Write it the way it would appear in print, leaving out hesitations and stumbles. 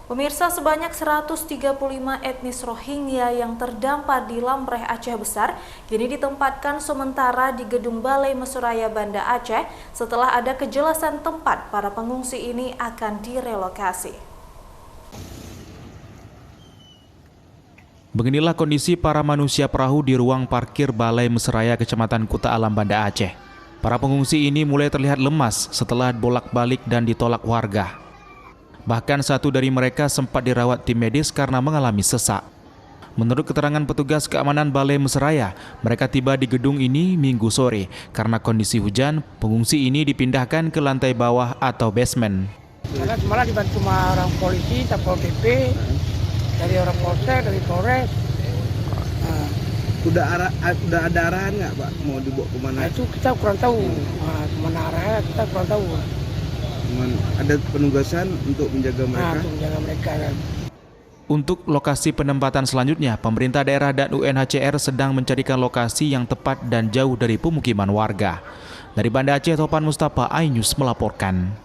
Pemirsa, sebanyak 135 etnis Rohingya yang terdampar di Lamreh, Aceh Besar kini ditempatkan sementara di Gedung Balai Mesuraya Banda Aceh setelah ada kejelasan tempat para pengungsi ini akan direlokasi. Beginilah kondisi para manusia perahu di ruang parkir Balai Mesuraya Kecamatan Kuta Alam Banda Aceh. Para pengungsi ini mulai terlihat lemas setelah bolak-balik dan ditolak warga. Bahkan satu dari mereka sempat dirawat tim medis karena mengalami sesak. Menurut keterangan petugas keamanan Balai Mesuraya, mereka tiba di gedung ini Minggu sore. Karena kondisi hujan, pengungsi ini dipindahkan ke lantai bawah atau basement. Karena malah dibantu sama orang polisi, Satpol PP, dari orang Polsek, dari Polres. Udah ada arahan nggak, Pak? Mau dibawa kemana? Nah, itu kita kurang tahu. Kemana arahnya kita kurang tahu. Ada penugasan untuk menjaga mereka? Untuk menjaga mereka. Untuk lokasi penempatan selanjutnya, pemerintah daerah dan UNHCR sedang mencarikan lokasi yang tepat dan jauh dari pemukiman warga. Dari Banda Aceh, Topan Mustafa, iNews melaporkan.